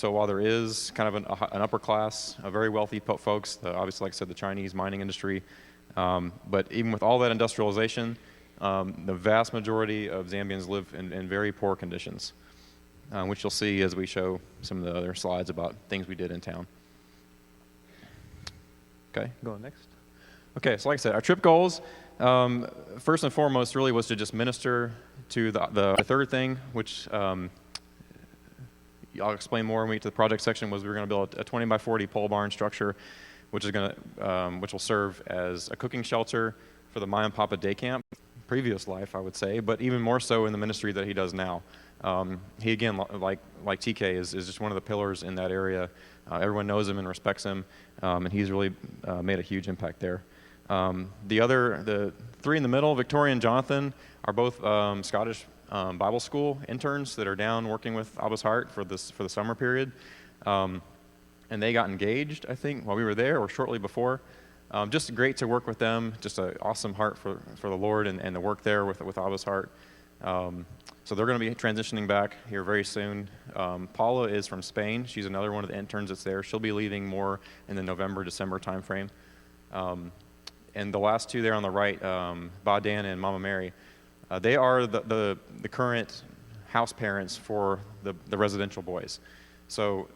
So while there is kind of an upper class, a very wealthy folks, obviously, like I said, the Chinese mining industry, but even with all that industrialization, the vast majority of Zambians live in very poor conditions, which you'll see as we show some of the other slides about things we did in town. Okay, go on next. Okay, so like I said, our trip goals, first and foremost, really was to just minister to the third thing, which I'll explain more when we get to the project section, was we were going to build a 20 by 40 pole barn structure, which will serve as a cooking shelter for the Maya and Papa day camp, previous life, I would say, but even more so in the ministry that he does now. He, again, like TK, is just one of the pillars in that area. Everyone knows him and respects him, and he's really made a huge impact there. The three in the middle, Victoria and Jonathan, are both Scottish Bible school interns that are down working with Abba's Heart for the summer period. And they got engaged, I think, while we were there or shortly before. Just great to work with them, just an awesome heart for the Lord and the work there with Abba's Heart. So they're going to be transitioning back here very soon. Paula is from Spain. She's another one of the interns that's there. She'll be leaving more in the November, December timeframe. And the last two there on the right, Badan and Mama Mary, they are the current house parents for the residential boys. So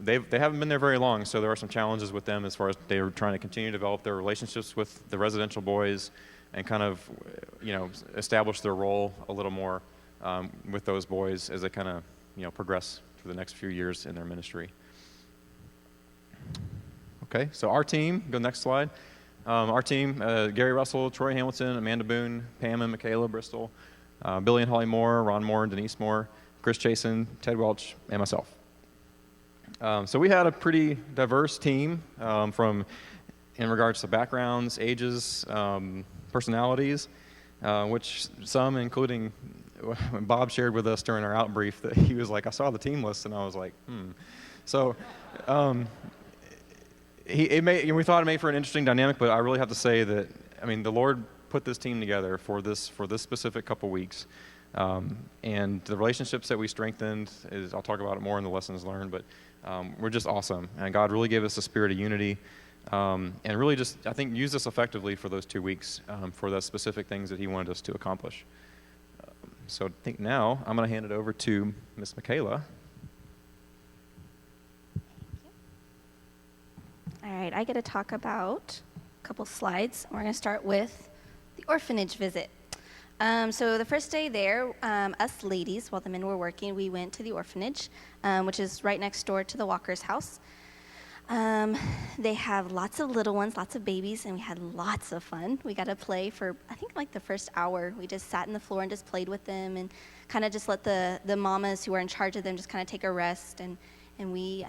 they haven't been there very long, so there are some challenges with them as far as they are trying to continue to develop their relationships with the residential boys and kind of, establish their role a little more with those boys as they kind of, progress for the next few years in their ministry. Okay, so our team, go next slide. Our team, Gary Russell, Troy Hamilton, Amanda Boone, Pam and Michaela Bristol, Billy and Holly Moore, Ron Moore and Denise Moore, Chris Chasen, Ted Welch, and myself. So we had a pretty diverse team in regards to backgrounds, ages, personalities, which some, including when Bob shared with us during our out brief, that he was like, I saw the team list, and I was like, So we thought it made for an interesting dynamic, but I really have to say that, the Lord put this team together for this specific couple weeks. And the relationships that we strengthened, I'll talk about it more in the lessons learned, but we're just awesome. And God really gave us a spirit of unity, and really just, I think, used us effectively for those 2 weeks for the specific things that he wanted us to accomplish. So I think now I'm going to hand it over to Miss Michaela. All right, I get to talk about a couple slides. We're going to start with the orphanage visit. So the first day there, us ladies, while the men were working, we went to the orphanage, which is right next door to the Walker's house. They have lots of little ones, lots of babies, and we had lots of fun. We got to play for, I think, like the first hour. We just sat on the floor and just played with them and kind of just let the mamas who were in charge of them just kind of take a rest. And we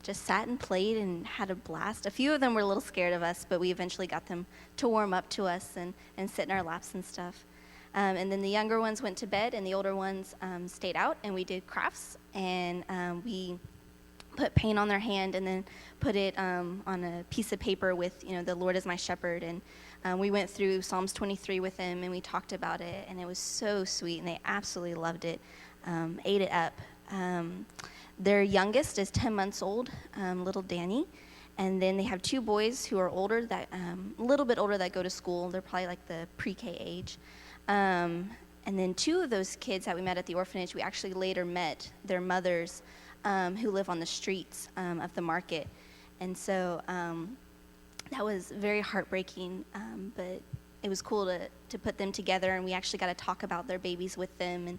just sat and played and had a blast. A few of them were a little scared of us, but we eventually got them to warm up to us and sit in our laps and stuff. And then the younger ones went to bed, and the older ones stayed out, and we did crafts, and we put paint on their hand and then put it on a piece of paper with, the Lord is my shepherd. And we went through Psalms 23 with them, and we talked about it, and it was so sweet, and they absolutely loved it, ate it up. Their youngest is 10 months old, little Danny. And then they have two boys who are older, a little bit older, that go to school. They're probably like the pre-K age. And then two of those kids that we met at the orphanage, we actually later met their mothers who live on the streets of the market. And so that was very heartbreaking, but it was cool to put them together, and we actually got to talk about their babies with them. And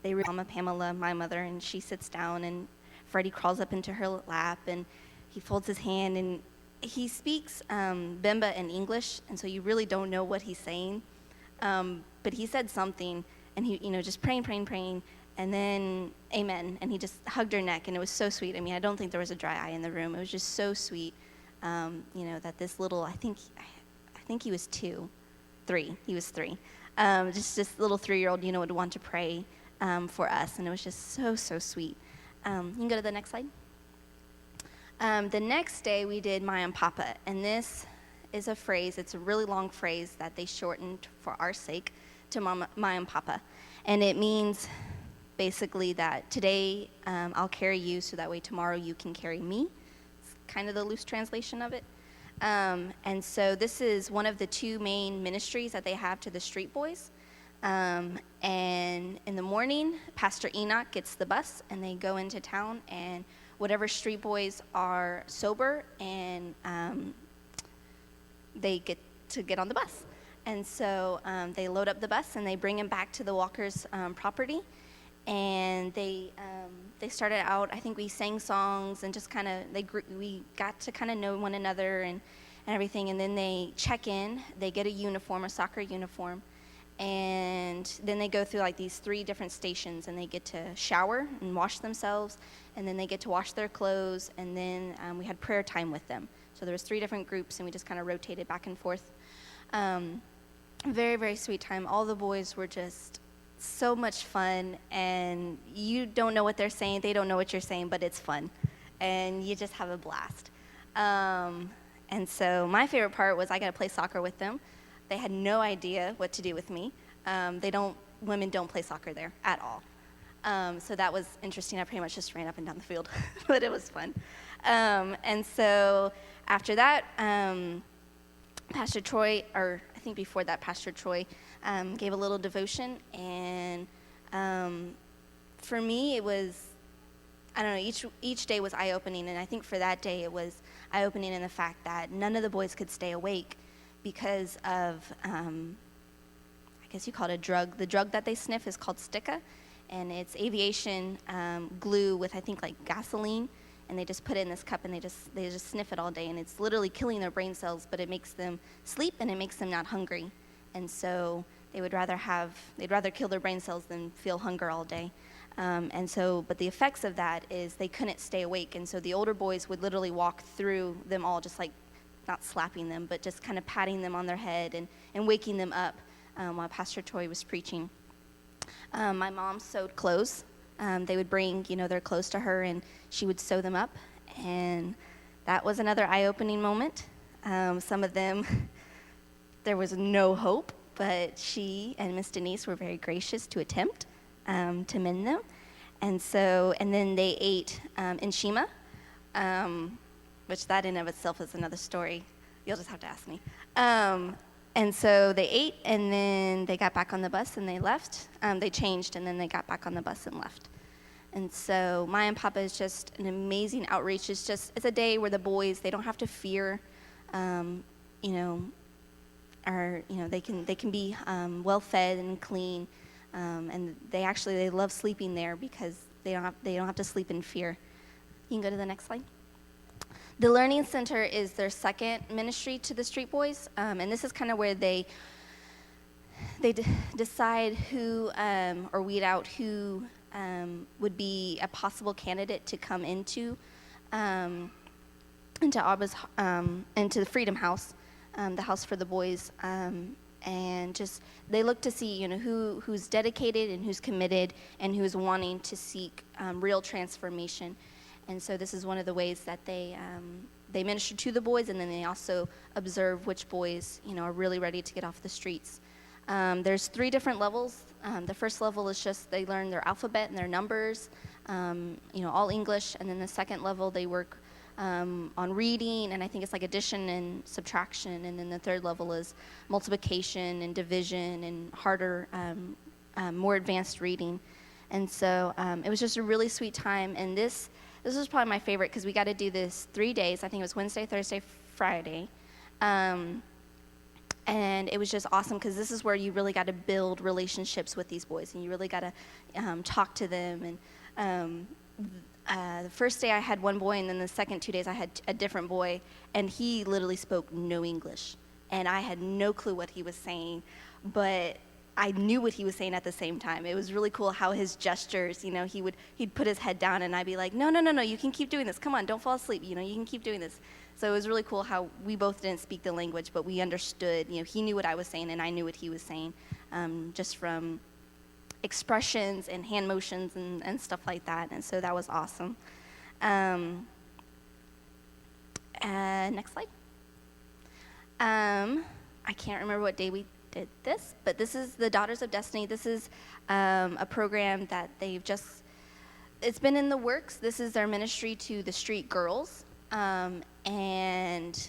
they were Mama Pamela, my mother, and she sits down, and Freddie crawls up into her lap, and he folds his hand, and he speaks Bemba in English, and so you really don't know what he's saying. But he said something, and he, just praying, and then amen, and he just hugged her neck, and it was so sweet. I don't think there was a dry eye in the room. It was just so sweet, that this little, I think he was 3. He was 3. Just this little 3-year-old, would want to pray for us, and it was just so sweet. You can go to the next slide. The next day we did Maya and Papa, and this is a phrase, it's a really long phrase that they shortened for our sake to Maya and Papa. And it means basically that today I'll carry you so that way tomorrow you can carry me. It's kind of the loose translation of it. And so this is one of the two main ministries that they have to the street boys. And in the morning, Pastor Enoch gets the bus, and they go into town, and whatever street boys are sober, and they get on the bus. And so they load up the bus, and they bring him back to the Walkers' property. And they started out, I think we sang songs, and just kind of, we got to kind of know one another and everything. And then they check in, they get a uniform, a soccer uniform. And then they go through like these 3 different stations, and they get to shower and wash themselves, and then they get to wash their clothes, and then we had prayer time with them. So there was 3 different groups, and we just kind of rotated back and forth. Very, very sweet time. All the boys were just so much fun, and you don't know what they're saying, they don't know what you're saying, but it's fun, and you just have a blast. And so my favorite part was I got to play soccer with them. They had no idea what to do with me. Women don't play soccer there at all. So that was interesting. I pretty much just ran up and down the field, but it was fun. And so after that, Pastor Troy, or I think before that, Pastor Troy gave a little devotion. And for me, it was, I don't know, each day was eye-opening. And I think for that day, it was eye-opening in the fact that none of the boys could stay awake because of, I guess you call it a drug. The drug that they sniff is called sticka, and it's aviation glue with, I think, like gasoline, and they just put it in this cup, and they just sniff it all day, and it's literally killing their brain cells, but it makes them sleep, and it makes them not hungry. And so they'd rather kill their brain cells than feel hunger all day. But the effects of that is they couldn't stay awake, and so the older boys would literally walk through them all, just like, not slapping them, but just kind of patting them on their head and waking them up while Pastor Troy was preaching. My mom sewed clothes. They would bring, their clothes to her, and she would sew them up, and that was another eye-opening moment. Some of them, there was no hope, but she and Miss Denise were very gracious to attempt to mend them. And then they ate enshima, which that in of itself is another story. You'll just have to ask me. And so they ate, and then they got back on the bus, and they left. They changed, and then they got back on the bus and left. And so Maya and Papa is just an amazing outreach. It's a day where the boys, they don't have to fear, they can be well-fed and clean, and they love sleeping there because they don't have to sleep in fear. You can go to the next slide. The Learning Center is their second ministry to the street boys, and this is kind of where they decide who or weed out who would be a possible candidate to come into Abba's into the Freedom House, the house for the boys, and just they look to see who's dedicated and who's committed and who's wanting to seek real transformation. And so this is one of the ways that they minister to the boys, and then they also observe which boys, are really ready to get off the streets. There's 3 different levels. The first level is just they learn their alphabet and their numbers, all English. And then the second level, they work on reading, and I think it's like addition and subtraction. And then the third level is multiplication and division and harder, more advanced reading. And so it was just a really sweet time. And this was probably my favorite because we got to do this 3 days. I think it was Wednesday, Thursday, Friday. And it was just awesome because this is where you really got to build relationships with these boys, and you really got to talk to them. And the first day I had one boy, and then the second 2 days I had a different boy, and he literally spoke no English. And I had no clue what he was saying, but I knew what he was saying at the same time. It was really cool how his gestures, he'd put his head down, and I'd be like, no, you can keep doing this. Come on, don't fall asleep. You can keep doing this. So it was really cool how we both didn't speak the language, but we understood. He knew what I was saying, and I knew what he was saying, just from expressions and hand motions and stuff like that. And so that was awesome. Next slide. I can't remember what day we did this, but this is the Daughters of Destiny. This is a program that it's been in the works. This is their ministry to the street girls. And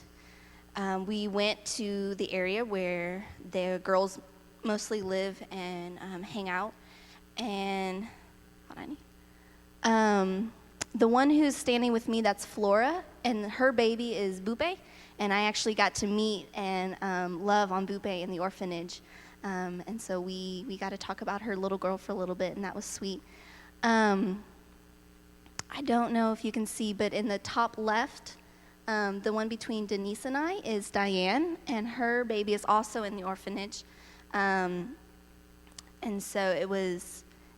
we went to the area where the girls mostly live and hang out. And the one who's standing with me, that's Flora, and her baby is Bupe. And I actually got to meet and love on Bupe in the orphanage. And so we got to talk about her little girl for a little bit, and that was sweet. I don't know if you can see, but in the top left, the one between Denise and I is Diane, and her baby is also in the orphanage. And so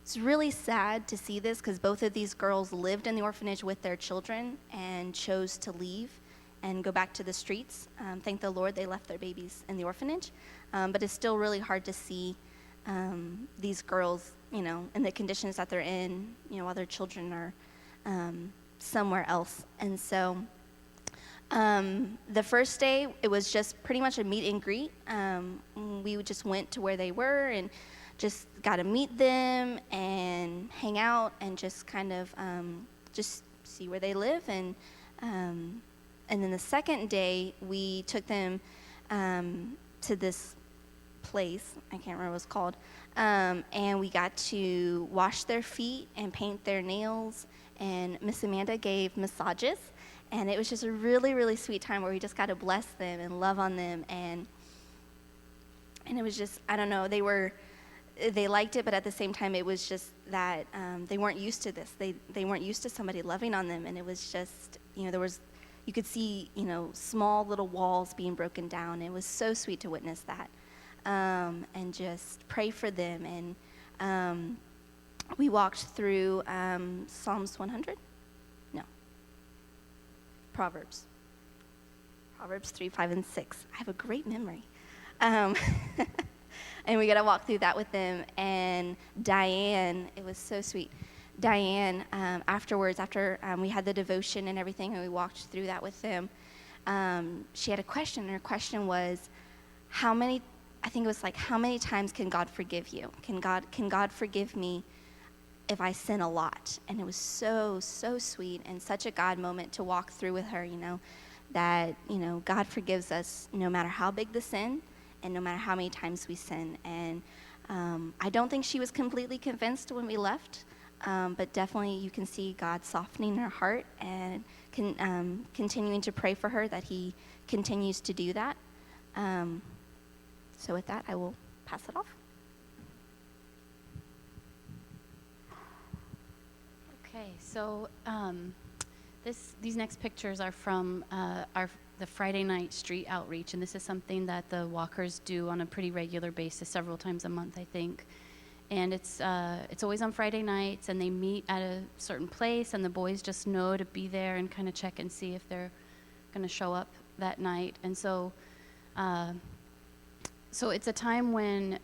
it's really sad to see this, because both of these girls lived in the orphanage with their children and chose to leave and go back to the streets. Thank the Lord they left their babies in the orphanage. But it's still really hard to see these girls, in the conditions that they're in, while their children are somewhere else. And so the first day, it was just pretty much a meet and greet. We just went to where they were and just got to meet them and hang out and just kind of just see where they live. And then the second day, we took them to this place, I can't remember what it's called, and we got to wash their feet and paint their nails, and Miss Amanda gave massages, and it was just a really, really sweet time where we just got to bless them and love on them, and it was just, I don't know, they liked it, but at the same time, it was just that they weren't used to this. They weren't used to somebody loving on them, and it was just, you could see, small little walls being broken down. It was so sweet to witness that, and just pray for them. And we walked through Psalms 100? No. Proverbs 3, 5, and 6. I have a great memory. And we got to walk through that with them. And Diane, it was so sweet. Diane, afterwards, after we had the devotion and everything, and we walked through that with them, she had a question, and her question was, how many times can God forgive you? Can God forgive me if I sin a lot? And it was so, so sweet and such a God moment to walk through with her, that, God forgives us no matter how big the sin and no matter how many times we sin. And I don't think she was completely convinced when we left, but definitely you can see God softening her heart and continuing to pray for her that he continues to do that. So with that, I will pass it off. Okay, so these next pictures are from the Friday night street outreach, and this is something that the walkers do on a pretty regular basis, several times a month, I think. And it's always on Friday nights, and they meet at a certain place, and the boys just know to be there and kind of check and see if they're going to show up that night. And so it's a time when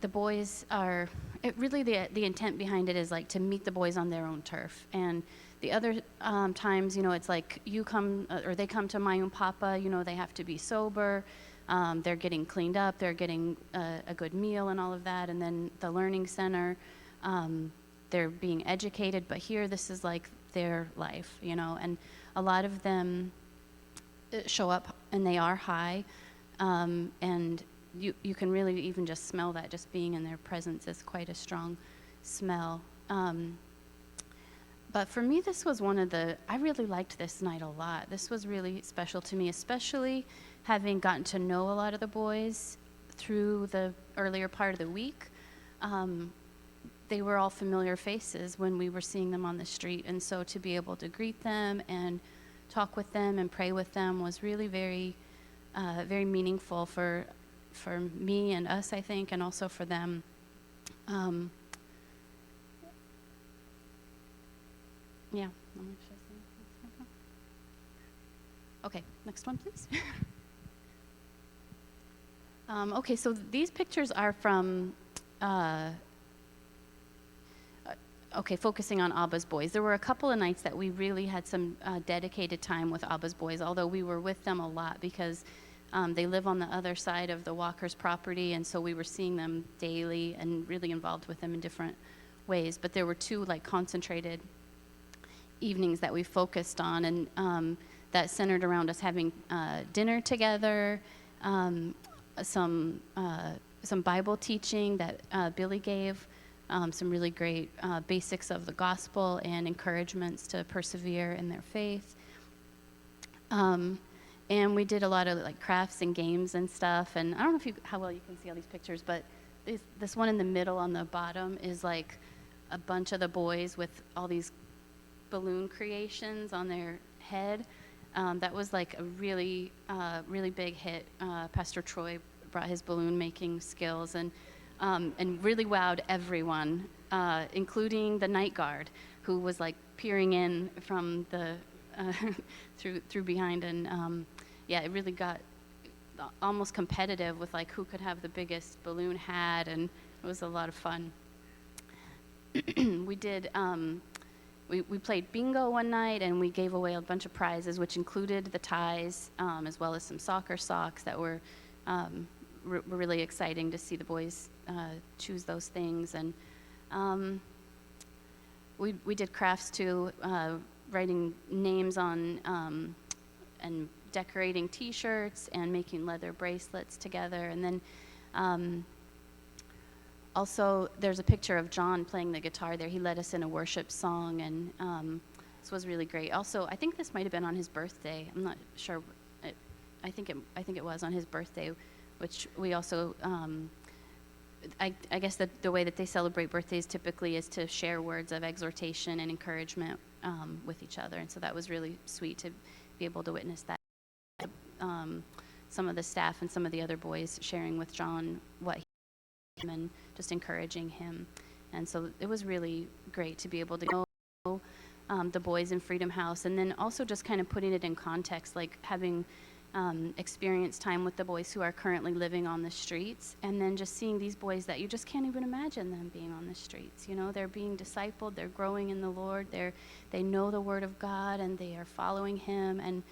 the boys are, the intent behind it is like to meet the boys on their own turf. And the other times, it's like you come, or they come to Mayun Papa, they have to be sober. They're getting cleaned up, they're getting a good meal and all of that. And then the learning center, they're being educated. But here, this is like their life, and a lot of them show up and they are high. And you can really even just smell that. Just being in their presence is quite a strong smell. But for me, this was I really liked this night a lot. This was really special to me, especially having gotten to know a lot of the boys through the earlier part of the week. They were all familiar faces when we were seeing them on the street. And so to be able to greet them and talk with them and pray with them was really very, very meaningful for me and us, I think, and also for them. Yeah. Okay, next one, please. Okay, so these pictures are from, focusing on Abba's boys. There were a couple of nights that we really had some dedicated time with Abba's boys, although we were with them a lot because They live on the other side of the Walker's property, and so we were seeing them daily and really involved with them in different ways. But there were two like concentrated evenings that we focused on, and that centered around us having dinner together, some Bible teaching that Billy gave, some really great basics of the gospel and encouragements to persevere in their faith. And we did a lot of like crafts and games and stuff. And I don't know how well you can see all these pictures, but this one in the middle on the bottom is like a bunch of the boys with all these balloon creations on their head. That was like a really big hit. Pastor Troy brought his balloon making skills and really wowed everyone, including the night guard, who was like peering in from the through behind, and yeah, it really got almost competitive with like who could have the biggest balloon hat, and it was a lot of fun. We did. We played bingo one night, and we gave away a bunch of prizes, which included the ties, as well as some soccer socks that were really exciting to see the boys choose those things. And we did crafts too, writing names on and decorating T-shirts and making leather bracelets together. And then also, there's a picture of John playing the guitar there. He led us in a worship song, and this was really great. Also, I think this might have been on his birthday. I'm not sure. I think it was on his birthday, which we also. I guess the way that they celebrate birthdays typically is to share words of exhortation and encouragement with each other, and so that was really sweet to be able to witness that. Some of the staff and some of the other boys sharing with John what he and just encouraging him, and so it was really great to be able to know the boys in Freedom House, and then also just kind of putting it in context, like having experienced time with the boys who are currently living on the streets, and then just seeing these boys that you just can't even imagine them being on the streets. You know, they're being discipled, they're growing in the Lord, they know the Word of God, and they are following Him, and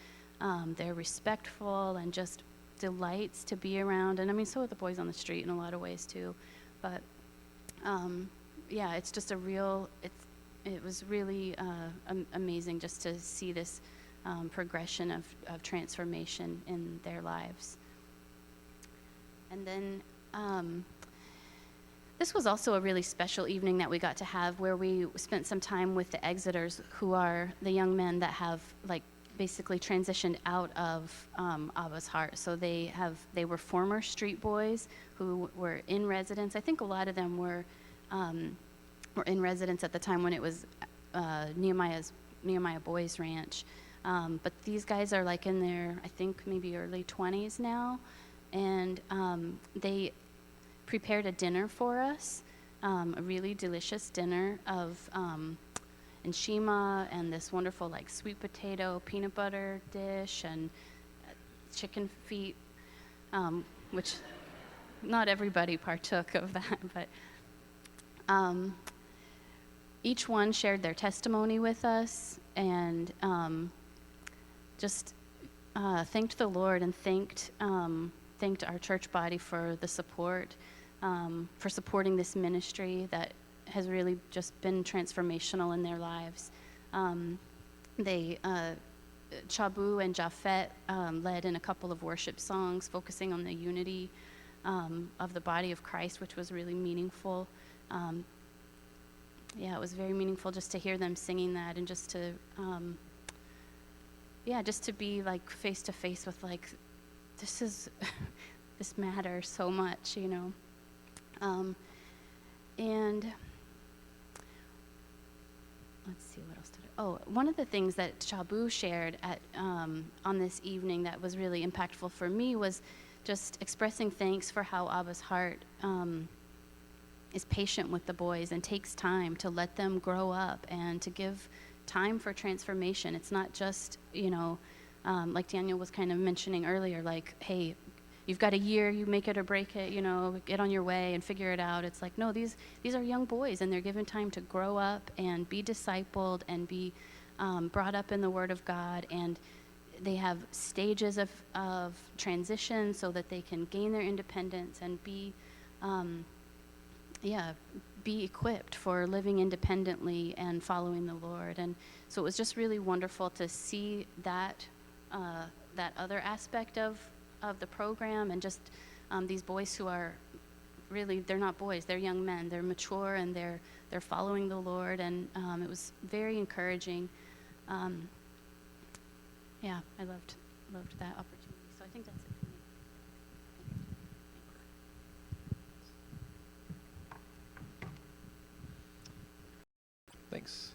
they're respectful and just delights to be around. And I mean, so are the boys on the street in a lot of ways too. But yeah, it's just it was really amazing just to see this progression of transformation in their lives. And then this was also a really special evening that we got to have, where we spent some time with the Exiters, who are the young men that have like basically transitioned out of Abba's Heart. So they were former street boys who were in residence. I think a lot of them were in residence at the time when it was Nehemiah Boys Ranch. But these guys are like in their, I think, maybe early 20s now, and they prepared a dinner for us, a really delicious dinner of nshima and this wonderful like sweet potato peanut butter dish and chicken feet, which not everybody partook of that, but each one shared their testimony with us, and just thanked the Lord and thanked our church body for the support, for supporting this ministry that has really just been transformational in their lives. Chabu and Japhet led in a couple of worship songs focusing on the unity of the body of Christ, which was really meaningful. Yeah, it was very meaningful just to hear them singing that, and just to just to be like face to face with like, this matters so much, you know. And let's see, what else did one of the things that Chabu shared at on this evening that was really impactful for me was just expressing thanks for how Abba's Heart is patient with the boys and takes time to let them grow up and to give time for transformation. It's not just, you know, like Daniel was kind of mentioning earlier, like, hey, you've got a year, you make it or break it, you know, get on your way and figure it out. It's like, no, these are young boys, and they're given time to grow up and be discipled and be brought up in the Word of God. And they have stages of transition so that they can gain their independence and be equipped for living independently and following the Lord. And so it was just really wonderful to see that that other aspect of the program, and just these boys who are really, they're not boys, they're young men. They're mature and they're following the Lord, and it was very encouraging. I loved that opportunity. So I think that's it for me. Thanks.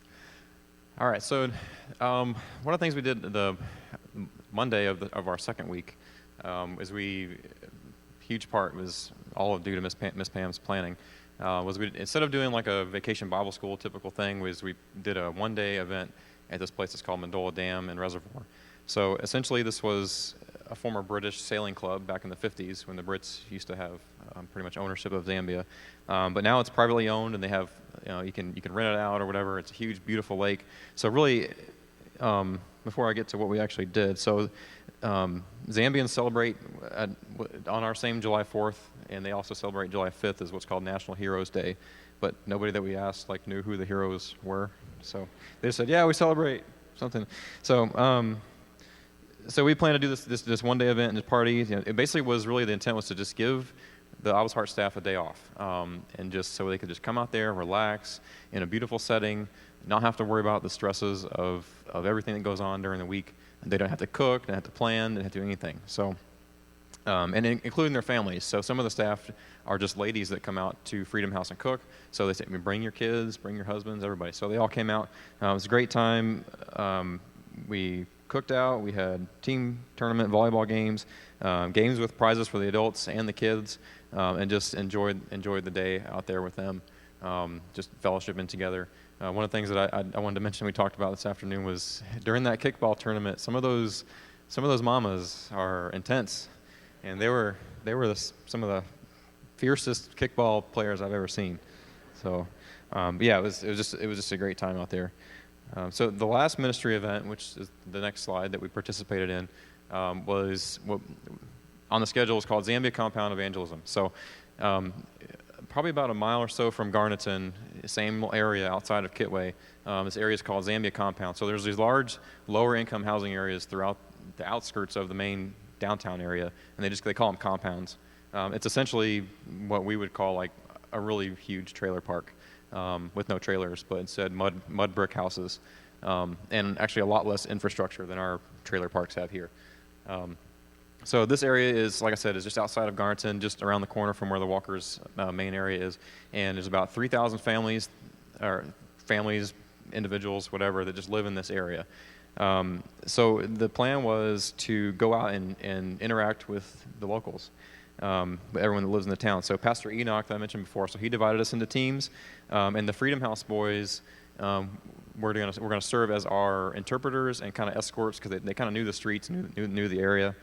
All right, so one of the things we did the Monday of our second week is huge part was all due to Miss Pam's planning. Was we, instead of doing like a vacation Bible school typical thing, we did a one-day event at this place that's called Mandola Dam and Reservoir. So essentially this was a former British sailing club back in the 50s when the Brits used to have pretty much ownership of Zambia. But now it's privately owned, and they have, you can rent it out or whatever. It's a huge, beautiful lake. So really, before I get to what we actually did, so Zambians celebrate on our same July 4th, and they also celebrate July 5th as what's called National Heroes Day. But nobody that we asked knew who the heroes were. So they just said, yeah, we celebrate something. So we plan to do this one-day event and this party. It basically was really, the intent was to just give the Abba's Heart staff a day off, and just so they could just come out there, relax in a beautiful setting, not have to worry about the stresses of everything that goes on during the week. They don't have to cook, they don't have to plan, they don't have to do anything. So, and including their families. So some of the staff are just ladies that come out to Freedom House and cook. So they say, bring your kids, bring your husbands, everybody. So they all came out. It was a great time. We cooked out. We had team tournament volleyball games, games with prizes for the adults and the kids, and just enjoyed the day out there with them, just fellowshipping together. One of the things that I wanted to mention we talked about this afternoon was during that kickball tournament, some of those mamas are intense, and they were some of the fiercest kickball players I've ever seen. So it was just a great time out there. So the last ministry event, which is the next slide that we participated in, was what on the schedule is called Zambia Compound Evangelism. So probably about a mile or so from Garnetton, same area outside of Kitwe, this area is called Zambia Compound. So there's these large lower income housing areas throughout the outskirts of the main downtown area, and they call them compounds. It's essentially what we would call a really huge trailer park. With no trailers, but instead mud brick houses, and actually a lot less infrastructure than our trailer parks have here. So this area is, like I said, is just outside of Garnetton, just around the corner from where the Walker's main area is, and there's about 3,000 families, individuals, whatever, that just live in this area. So the plan was to go out and interact with the locals. Everyone that lives in the town. So Pastor Enoch that I mentioned before, so he divided us into teams, and the Freedom House boys we're going to serve as our interpreters and kind of escorts, because they kind of knew the streets, knew the area.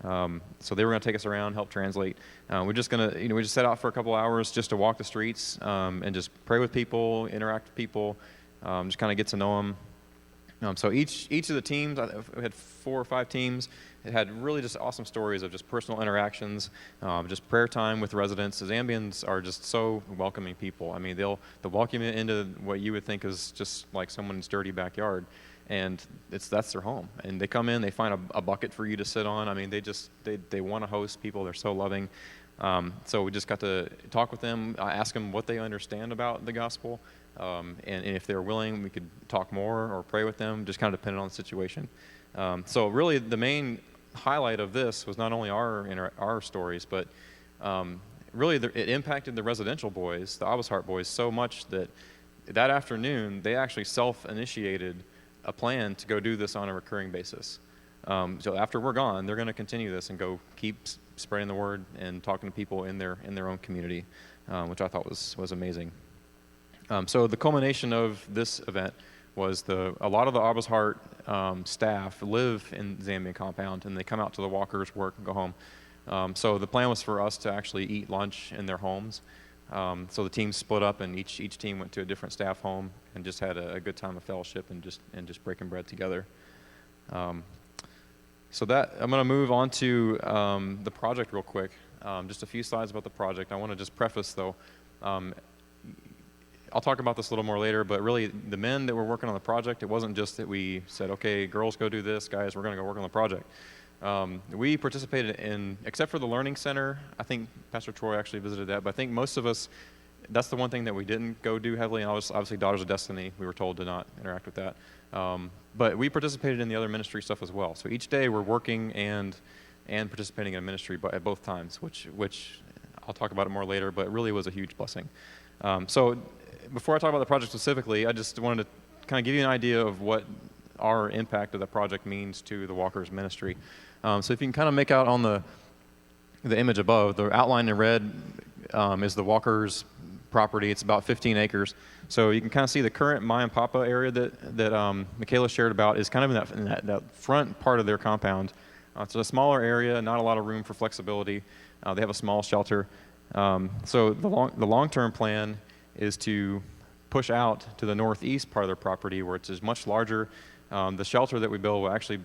So they were going to take us around, help translate. We're just going to, we just set out for a couple hours just to walk the streets and just pray with people, interact with people, just kind of get to know them. So each of the teams, we had 4 or 5 teams. It had really just awesome stories of just personal interactions, just prayer time with residents. The Zambians are just so welcoming people. I mean, they'll welcome you into what you would think is just like someone's dirty backyard, and that's their home. And they come in, they find a bucket for you to sit on. I mean, they want to host people. They're so loving. So we just got to talk with them, ask them what they understand about the gospel. And if they're willing, we could talk more or pray with them, just kind of depending on the situation. So really the main highlight of this was not only our stories, but really it impacted the residential boys, the Abba's Heart boys, so much that afternoon they actually self-initiated a plan to go do this on a recurring basis. So after we're gone, they're going to continue this and go keep spreading the word and talking to people in their own community, which I thought was amazing. So the culmination of this event was a lot of the Abba's Heart staff live in the Zambian compound, and they come out to the Walkers, work, and go home. So the plan was for us to actually eat lunch in their homes. So the teams split up, and each team went to a different staff home and just had a good time of fellowship and just breaking bread together. So I'm going to move on to the project real quick. Just a few slides about the project. I want to just preface, though, I'll talk about this a little more later, but really the men that were working on the project, it wasn't just that we said, okay, girls go do this, guys, we're going to go work on the project. We participated in, except for the Learning Center, I think Pastor Troy actually visited that, but I think most of us, that's the one thing that we didn't go do heavily, and obviously Daughters of Destiny, we were told to not interact with that. But we participated in the other ministry stuff as well. So each day we're working and participating in ministry at both times, which I'll talk about it more later, but it really was a huge blessing. So before I talk about the project specifically, I just wanted to kind of give you an idea of what our impact of the project means to the Walkers ministry. So if you can kind of make out on the image above, the outline in red is the Walkers property. It's about 15 acres. So you can kind of see the current Mayan Papa area that Michaela shared about is kind of in that front part of their compound. It's a smaller area, not a lot of room for flexibility. They have a small shelter. So the long-term plan is to push out to the northeast part of their property where it's much larger. The shelter that we build will actually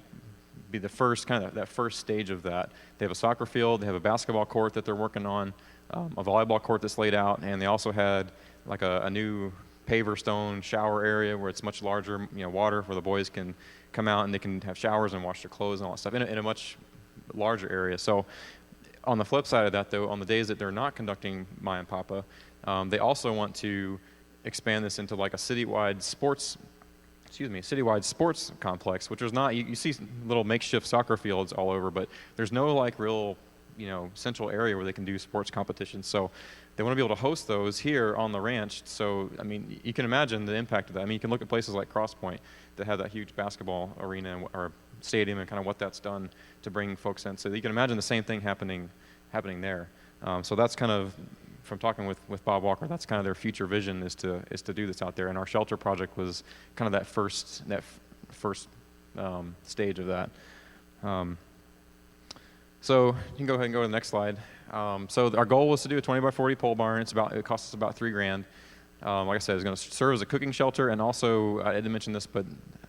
be the first that first stage of that. They have a soccer field, they have a basketball court that they're working on, a volleyball court that's laid out, and they also had like a new paver stone shower area where it's much larger, water where the boys can come out and they can have showers and wash their clothes and all that stuff in a much larger area. So on the flip side of that, though, on the days that they're not conducting Mayan Papa, they also want to expand this into like a citywide sports complex, which is not, you see little makeshift soccer fields all over, but there's no like real, central area where they can do sports competitions. So they want to be able to host those here on the ranch. So, I mean, you can imagine the impact of that. I mean, you can look at places like Cross Point that have that huge basketball arena or stadium and kind of what that's done to bring folks in. So you can imagine the same thing happening there. So that's kind of, from talking with Bob Walker, that's kind of their future vision is to do this out there. And our shelter project was kind of that first stage of that. So you can go ahead and go to the next slide. So our goal was to do a 20 by 40 pole barn. It cost us about $3,000. Like I said, it's going to serve as a cooking shelter, and also I didn't mention this, but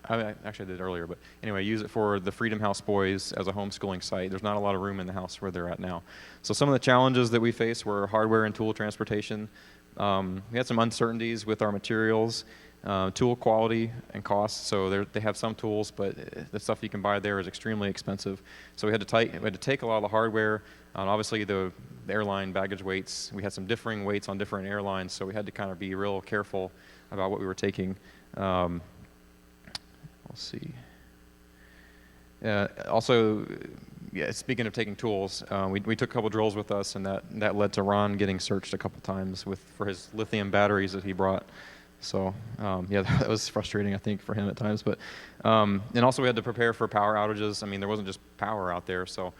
I actually did earlier. But anyway, use it for the Freedom House boys as a homeschooling site. There's not a lot of room in the house where they're at now. So some of the challenges that we faced were hardware and tool transportation. We had some uncertainties with our materials, tool quality and cost. So they have some tools, but the stuff you can buy there is extremely expensive. So we had to take a lot of the hardware. Obviously, the airline baggage weights, we had some differing weights on different airlines, so we had to kind of be real careful about what we were taking. Let's see. Also, speaking of taking tools, we took a couple drills with us, and that led to Ron getting searched a couple times for his lithium batteries that he brought. So, that was frustrating, I think, for him at times. But and also we had to prepare for power outages. I mean, there wasn't just power out there, so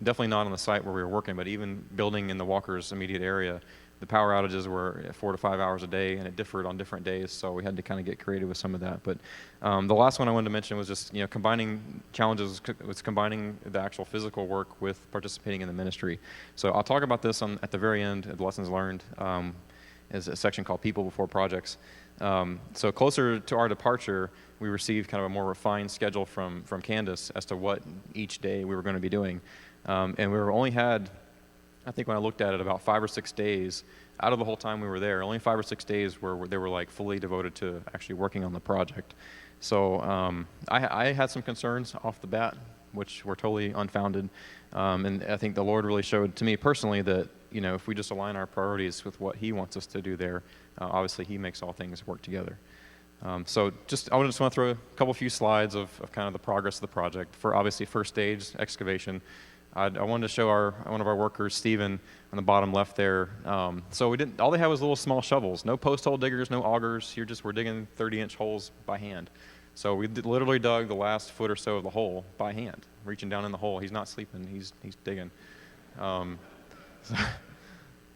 definitely not on the site where we were working, but even building in the Walkers' immediate area, the power outages were 4 to 5 hours a day, and it differed on different days, so we had to kind of get creative with some of that. But the last one I wanted to mention was just combining challenges with combining the actual physical work with participating in the ministry. So I'll talk about this at the very end of the lessons learned. Is a section called People Before Projects. So closer to our departure, we received kind of a more refined schedule from Candace as to what each day we were going to be doing. And we only had, I think when I looked at it, about 5 or 6 days out of the whole time we were there. Only 5 or 6 days where they were like fully devoted to actually working on the project. So I had some concerns off the bat, which were totally unfounded. And I think the Lord really showed to me personally that, if we just align our priorities with what He wants us to do there, obviously He makes all things work together. So I just want to throw a few slides of kind of the progress of the project. For obviously first stage excavation, I wanted to show one of our workers, Steven, on the bottom left there. So all they had was little small shovels, no post hole diggers, no augers. We're digging 30-inch holes by hand. So we literally dug the last foot or so of the hole by hand, reaching down in the hole. He's not sleeping, he's digging.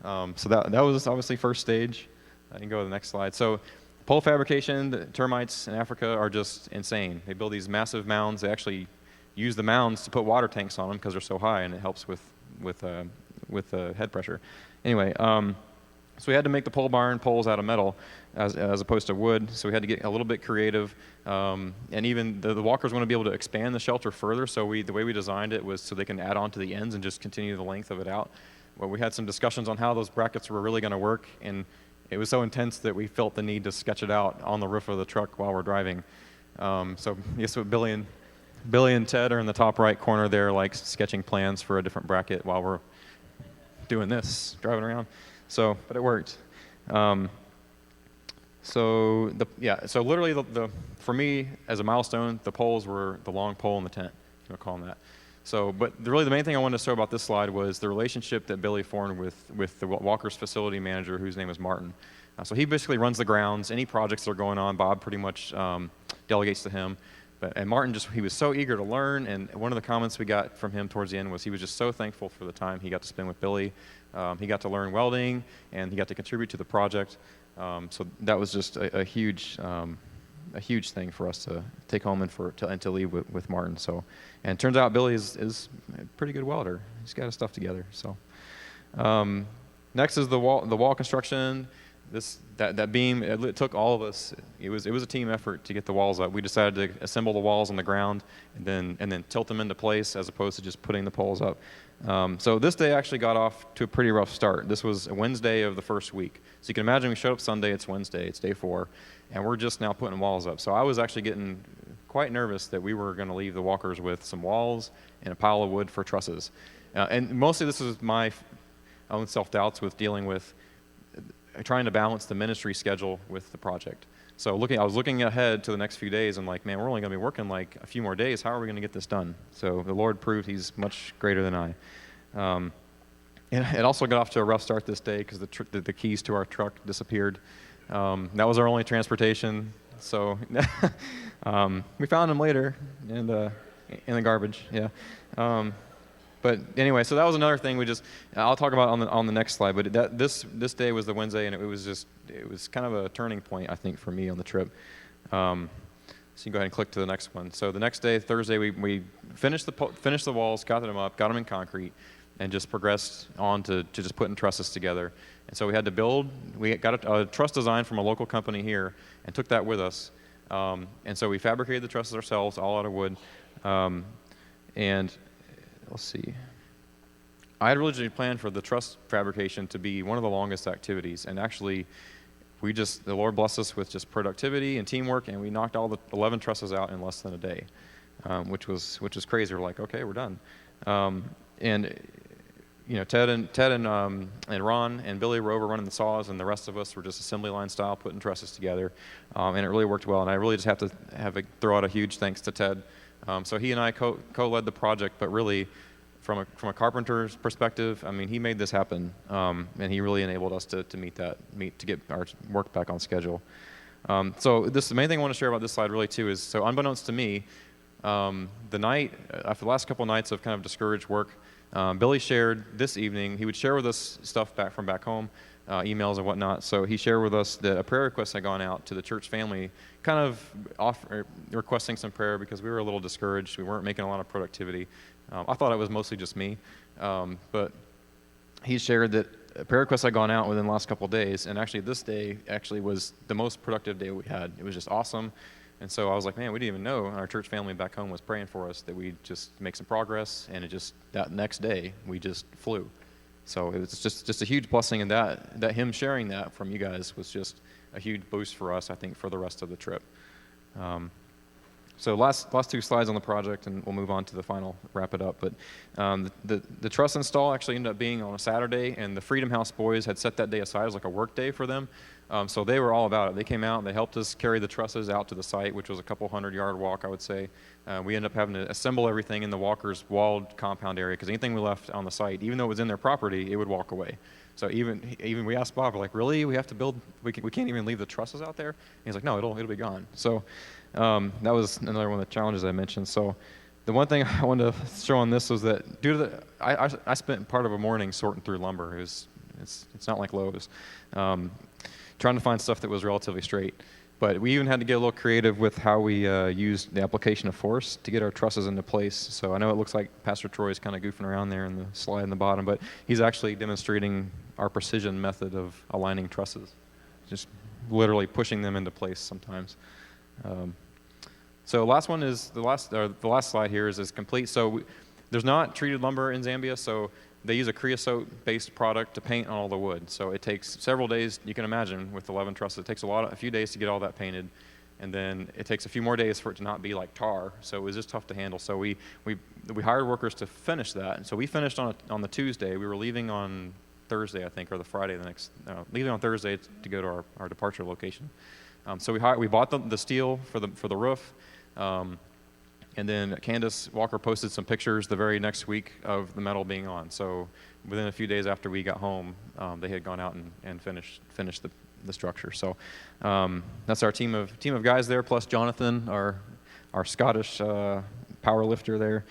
So that was obviously first stage. I can go to the next slide. So pole fabrication, the termites in Africa are just insane. They build these massive mounds. They actually use the mounds to put water tanks on them because they're so high, and it helps with head pressure. Anyway, so we had to make the pole barn poles out of metal. as opposed to wood. So we had to get a little bit creative. And even the walkers want to be able to expand the shelter further. So the way we designed it was so they can add on to the ends and just continue the length of it out. Well, we had some discussions on how those brackets were really going to work, and it was so intense that we felt the need to sketch it out on the roof of the truck while we're driving. So yes, Billy and Ted are in the top right corner there, like sketching plans for a different bracket while we're doing this, driving around. So, but it worked. So literally for me as a milestone, the poles were the long pole in the tent, if you want to call them that. So, but really the main thing I wanted to show about this slide was the relationship that Billy formed with the Walker's facility manager, whose name is Martin. So he basically runs the grounds. Any projects that are going on, Bob pretty much delegates to him. And Martin he was so eager to learn, and one of the comments we got from him towards the end was he was just so thankful for the time he got to spend with Billy. He got to learn welding, and he got to contribute to the project. So that was just a huge thing for us to take home and to leave with Martin. So, and it turns out Billy is a pretty good welder. He's got his stuff together. So, next is the wall construction. That beam, it took all of us. It was a team effort to get the walls up. We decided to assemble the walls on the ground and then tilt them into place as opposed to just putting the poles up. So this day actually got off to a pretty rough start. This was a Wednesday of the first week. So you can imagine we showed up Sunday, it's Wednesday, it's day 4, and we're just now putting walls up. So I was actually getting quite nervous that we were going to leave the walkers with some walls and a pile of wood for trusses. And mostly this was my own self-doubts with dealing with trying to balance the ministry schedule with the project. So I was looking ahead to the next few days and like, man, we're only going to be working like a few more days. How are we going to get this done? So the Lord proved he's much greater than I. And it also got off to a rough start this day because the keys to our truck disappeared. That was our only transportation. So we found them later in the garbage. Yeah. But anyway, so that was another thing I'll talk about on the next slide. But this day was the Wednesday, and it was kind of a turning point, I think, for me on the trip. So you can go ahead and click to the next one. So the next day, Thursday, we finished the walls, got them up, got them in concrete, and just progressed on to just putting trusses together. And so we had to build. We got a truss design from a local company here, and took that with us. And so we fabricated the trusses ourselves, all out of wood, and let's see. I had originally planned for the truss fabrication to be one of the longest activities, and actually, the Lord blessed us with just productivity and teamwork, and we knocked all the 11 trusses out in less than a day, which was crazy. We're like, okay, we're done. And you know, Ted and Ron and Billy were over running the saws, and the rest of us were just assembly line style putting trusses together, and it really worked well. And I really just have to throw out a huge thanks to Ted. So he and I co-led the project, but really, from a carpenter's perspective, I mean, he made this happen, and he really enabled us to get our work back on schedule. So the main thing I want to share about this slide really too is, so unbeknownst to me, the night after the last couple of nights of kind of discouraged work, Billy shared this evening. He would share with us stuff from back home, emails and whatnot. So he shared with us that a prayer request had gone out to the church family, kind of requesting some prayer because we were a little discouraged. We weren't making a lot of productivity. I thought it was mostly just me, but he shared that a prayer request had gone out within the last couple of days, and actually this day actually was the most productive day we had. It was just awesome. And so I was like, man, we didn't even know our church family back home was praying for us that we'd just make some progress, and that next day we just flew. So it was just a huge blessing, and that him sharing that from you guys was just a huge boost for us, I think, for the rest of the trip. So last 2 slides on the project, and we'll move on to the final, wrap it up. But the truss install actually ended up being on a Saturday, and the Freedom House boys had set that day aside as like a work day for them. So they were all about it. They came out and they helped us carry the trusses out to the site, which was a couple 100-yard walk, I would say. We ended up having to assemble everything in the walkers' walled compound area because anything we left on the site, even though it was in their property, it would walk away. So even we asked Bob, we're like, really? We have to build? We can't even leave the trusses out there? And he's like, no, it'll be gone. So that was another one of the challenges I mentioned. So the one thing I wanted to show on this was that due to I spent part of a morning sorting through lumber. It's not like Lowe's. Trying to find stuff that was relatively straight. But we even had to get a little creative with how we used the application of force to get our trusses into place. So I know it looks like Pastor Troy is kind of goofing around there in the slide in the bottom, but he's actually demonstrating our precision method of aligning trusses. Just literally pushing them into place sometimes. So last one is the last slide here is complete. So there's not treated lumber in Zambia, so they use a creosote-based product to paint on all the wood. So it takes several days. You can imagine with 11 trusses, it takes a few days to get all that painted, and then it takes a few more days for it to not be like tar. So it was just tough to handle. So we hired workers to finish that. And so we finished on the Tuesday. We were leaving on Thursday, I think, or the Friday the next. Leaving on Thursday to go to our departure location. So we bought the steel for the roof. And then Candace Walker posted some pictures the very next week of the metal being on. So within a few days after we got home, they had gone out and finished the structure. So that's our team of guys there, plus Jonathan, our Scottish power lifter there.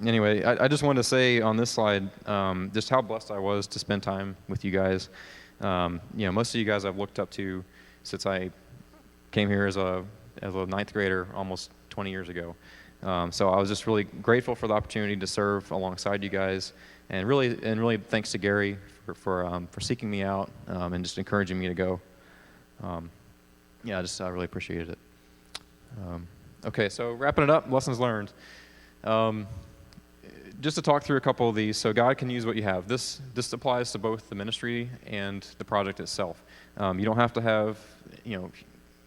Anyway, I just wanted to say on this slide just how blessed I was to spend time with you guys. Most of you guys I've looked up to since I came here as a ninth grader almost 20 years ago. So I was just really grateful for the opportunity to serve alongside you guys, and really thanks to Gary for seeking me out and just encouraging me to go. I really appreciated it. Okay, so wrapping it up, lessons learned. Just to talk through a couple of these. So God can use what you have. This applies to both the ministry and the project itself. You don't have to have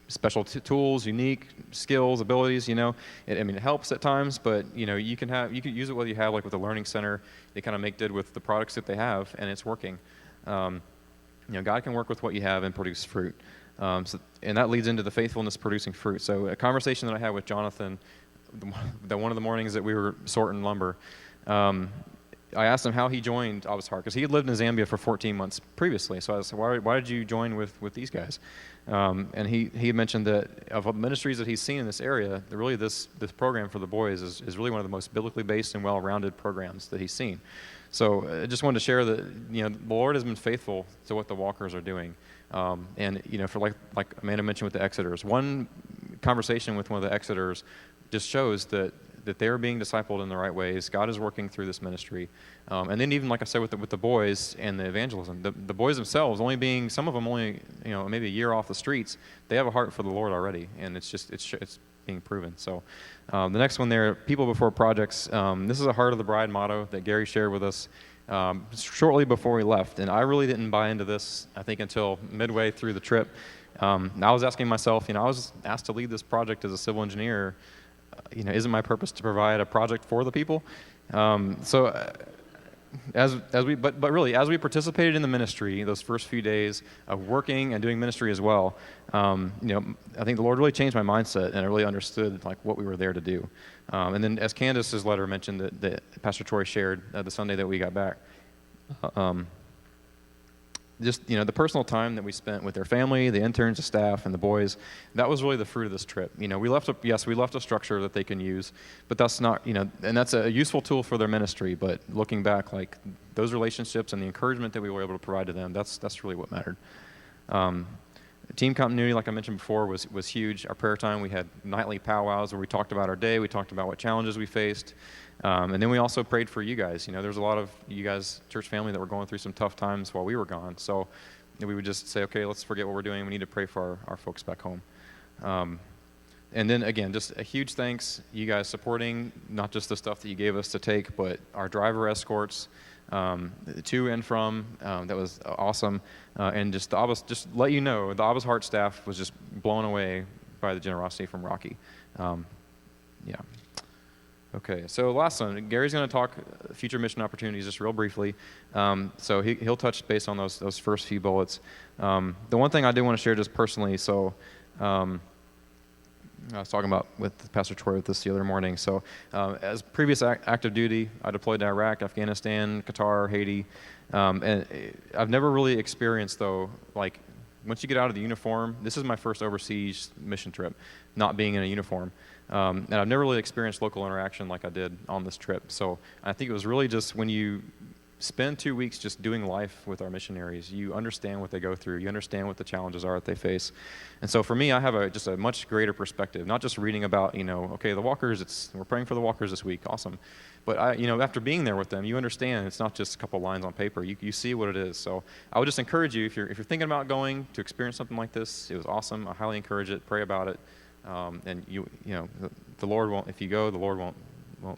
special tools, unique skills, abilities. It helps at times, but you can use it whether you have, like with the learning center. They kind of make did with the products that they have, and it's working. God can work with what you have and produce fruit. And that leads into the faithfulness producing fruit. So a conversation that I had with Jonathan, one of the mornings that we were sorting lumber, I asked him how he joined Abba's Heart, because he had lived in Zambia for 14 months previously. So I said, why did you join with these guys? And he had mentioned that of ministries that he's seen in this area, really this program for the boys is really one of the most biblically based and well-rounded programs that he's seen. So I just wanted to share that the Lord has been faithful to what the Walkers are doing. And for like Amanda mentioned with the Exeters, one conversation with one of the Exeters just shows that they're being discipled in the right ways. God is working through this ministry. And then even, like I said, with the boys and the evangelism, the boys themselves, some of them only, maybe a year off the streets, they have a heart for the Lord already. And it's being proven. So the next one there, people before projects. This is a Heart of the Bride motto that Gary shared with us shortly before we left. And I really didn't buy into this, I think, until midway through the trip. I was asking myself, I was asked to lead this project as a civil engineer. Isn't my purpose to provide a project for the people? As we participated in the ministry, those first few days of working and doing ministry as well, I think the Lord really changed my mindset, and I really understood what we were there to do. And then, as Candace's letter mentioned that Pastor Troy shared the Sunday that we got back, just the personal time that we spent with their family, the interns, the staff, and the boys, that was really the fruit of this trip. We left a structure that they can use, but that's not, and that's a useful tool for their ministry. But looking back, those relationships and the encouragement that we were able to provide to them, that's really what mattered. Team continuity, like I mentioned before, was huge. Our prayer time, we had nightly powwows where we talked about our day, we talked about what challenges we faced. And then we also prayed for you guys. There's a lot of you guys, church family, that were going through some tough times while we were gone. So we would just say, okay, let's forget what we're doing. We need to pray for our folks back home. And then, again, just a huge thanks, you guys supporting not just the stuff that you gave us to take, but our driver escorts to and from. That was awesome. And just just let you know, the Abba's Heart staff was just blown away by the generosity from Rocky. Okay, so last one. Gary's going to talk future mission opportunities just real briefly. So he'll touch base on those first few bullets. The one thing I do want to share just personally, so I was talking about with Pastor Troy with this the other morning. So as previous active duty, I deployed to Iraq, Afghanistan, Qatar, Haiti. And I've never really experienced, though, once you get out of the uniform, this is my first overseas mission trip, not being in a uniform. And I've never really experienced local interaction like I did on this trip. So I think it was really just when you spend 2 weeks just doing life with our missionaries, you understand what they go through. You understand what the challenges are that they face. And so for me, I have just a much greater perspective, not just reading about, okay, the walkers, we're praying for the walkers this week. Awesome. But after being there with them, you understand it's not just a couple lines on paper. You see what it is. So I would just encourage you, if you're thinking about going to experience something like this, it was awesome. I highly encourage it. Pray about it. And the Lord won't, if you go, the Lord won't,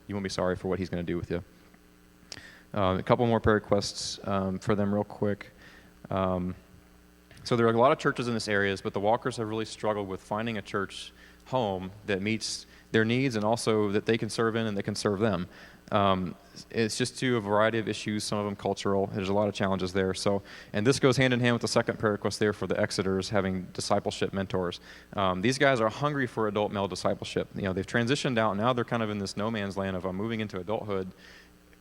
you won't be sorry for what he's going to do with you. A couple more prayer requests for them real quick. So there are a lot of churches in this area, but the walkers have really struggled with finding a church home that meets their needs and also that they can serve in and they can serve them. It's just due to a variety of issues, some of them cultural. There's a lot of challenges there. And this goes hand in hand with the second prayer request there for the Exeters having discipleship mentors. These guys are hungry for adult male discipleship. They've transitioned out. Now they're kind of in this no man's land of, I'm moving into adulthood.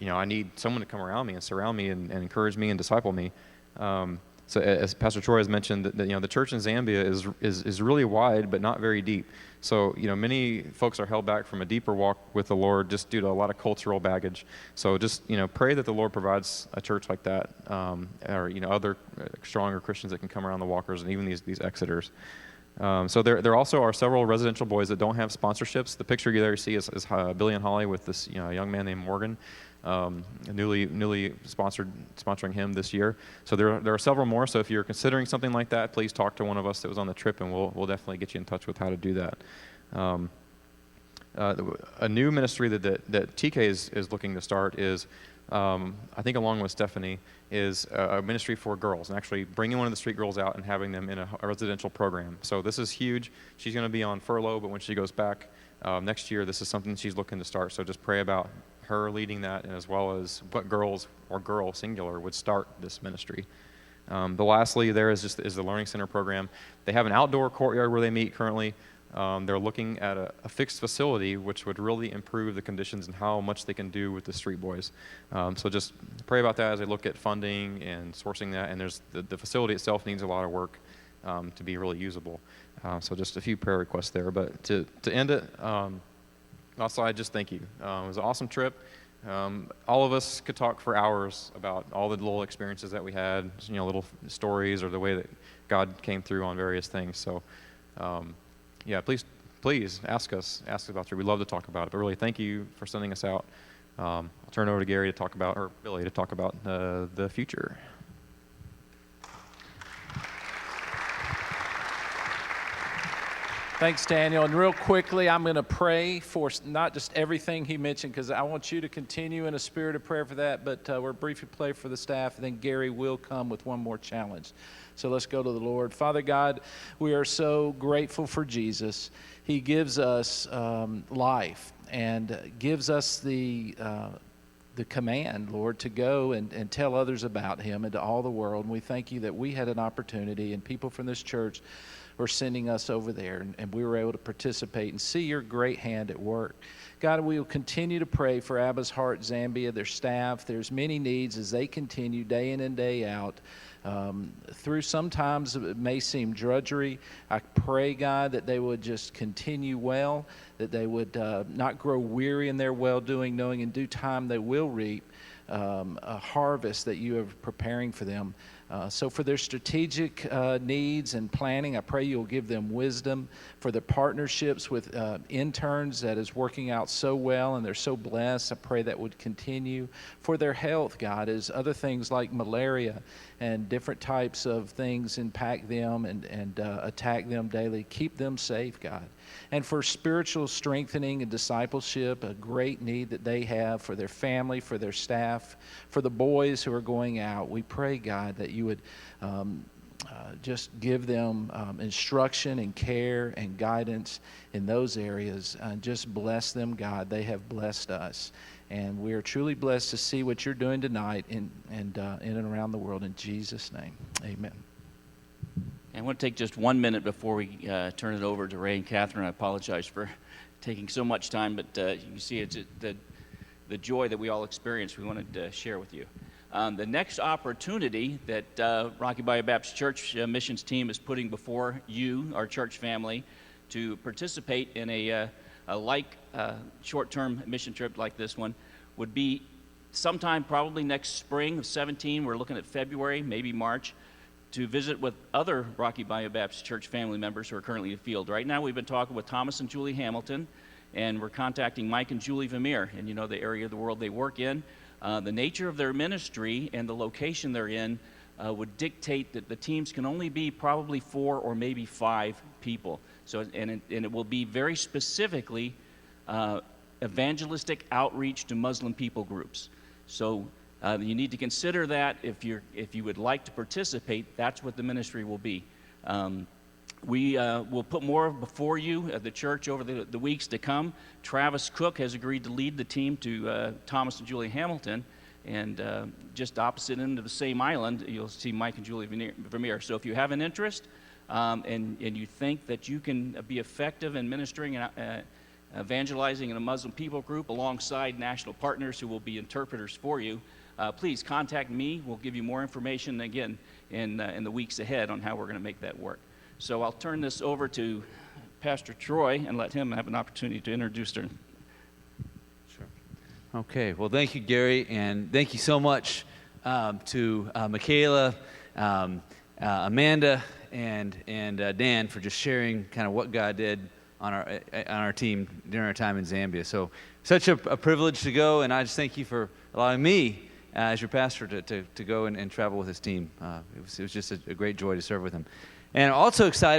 I need someone to come around me and surround me and encourage me and disciple me. So as Pastor Troy has mentioned, that the church in Zambia is really wide but not very deep. So many folks are held back from a deeper walk with the Lord just due to a lot of cultural baggage. So just pray that the Lord provides a church like that, or other stronger Christians that can come around the walkers and even these Exeters. So there also are several residential boys that don't have sponsorships. The picture you there see is Billy and Holly with this young man named Morgan. Newly sponsoring him this year. So there are several more. So if you're considering something like that, please talk to one of us that was on the trip, and we'll definitely get you in touch with how to do that. A new ministry that TK is looking to start is, I think along with Stephanie, is a ministry for girls, and actually bringing one of the street girls out and having them in a residential program. So this is huge. She's going to be on furlough, but when she goes back next year, this is something she's looking to start. So just pray about her leading that, and as well as what girls, or girl singular, would start this ministry. The lastly there is the Learning Center program. They have an outdoor courtyard where they meet currently. They're looking at a fixed facility which would really improve the conditions and how much they can do with the street boys. So just pray about that as they look at funding and sourcing that. And there's the facility itself needs a lot of work to be really usable. So just a few prayer requests there. But to end it, also, I just thank you. It was an awesome trip. All of us could talk for hours about all the little experiences that we had, little stories or the way that God came through on various things. So, please ask us about it. We love to talk about it. But really, thank you for sending us out. I'll turn it over to Gary to talk about, or Billy to talk about the future. Thanks, Daniel. And real quickly, I'm going to pray for not just everything he mentioned, because I want you to continue in a spirit of prayer for that, but we're briefly pray for the staff, and then Gary will come with one more challenge. So let's go to the Lord. Father God, we are so grateful for Jesus. He gives us life and gives us the command, Lord, to go and tell others about him and to all the world. And we thank you that we had an opportunity, and people from this church were sending us over there, and we were able to participate and see your great hand at work. God, we will continue to pray for Abba's Heart Zambia, their staff. There's many needs as they continue day in and day out. Through sometimes it may seem drudgery. I pray, God, that they would just continue well, that they would not grow weary in their well-doing, knowing in due time they will reap a harvest that you are preparing for them. So for their strategic needs and planning, I pray you'll give them wisdom. For the partnerships with interns that is working out so well and they're so blessed, I pray that would continue. For their health, God, as other things like malaria and different types of things impact them and attack them daily, keep them safe, God. And for spiritual strengthening and discipleship, a great need that they have for their family, for their staff, for the boys who are going out, we pray, God, that you would just give them instruction and care and guidance in those areas. And just bless them, God. They have blessed us. And we are truly blessed to see what you're doing tonight in and around the world. In Jesus' name, amen. I want to take just 1 minute before we turn it over to Ray and Catherine. I apologize for taking so much time, but you can see it's the joy that we all experience. We wanted to share with you. The next opportunity that Rocky Bayou Baptist Church missions team is putting before you, our church family, to participate in a short-term mission trip like this one would be sometime probably next spring of 17, we're looking at February, maybe March, to visit with other Rocky Bayou Baptist Church family members who are currently in the field. Right now we've been talking with Thomas and Julie Hamilton, and we're contacting Mike and Julie Vermeer, and you know the area of the world they work in. The nature of their ministry and the location they're in would dictate that the teams can only be probably 4 or maybe 5 people. So, and it will be very specifically evangelistic outreach to Muslim people groups. So you need to consider that if you would like to participate. That's what the ministry will be. We will put more before you at the church over the weeks to come. Travis Cook has agreed to lead the team to Thomas and Julie Hamilton, and just opposite end of the same island, you'll see Mike and Julie Vermeer. So if you have an interest and you think that you can be effective in ministering and evangelizing in a Muslim people group alongside national partners who will be interpreters for you, please contact me. We'll give you more information again in the weeks ahead on how we're going to make that work. So I'll turn this over to Pastor Troy and let him have an opportunity to introduce her. Sure. Okay. Well, thank you, Gary, and thank you so much to Michaela, Amanda, and Dan for just sharing kind of what God did on our team during our time in Zambia. So such a privilege to go, and I just thank you for allowing me as your pastor to go and travel with his team. It was just a great joy to serve with him. And also excited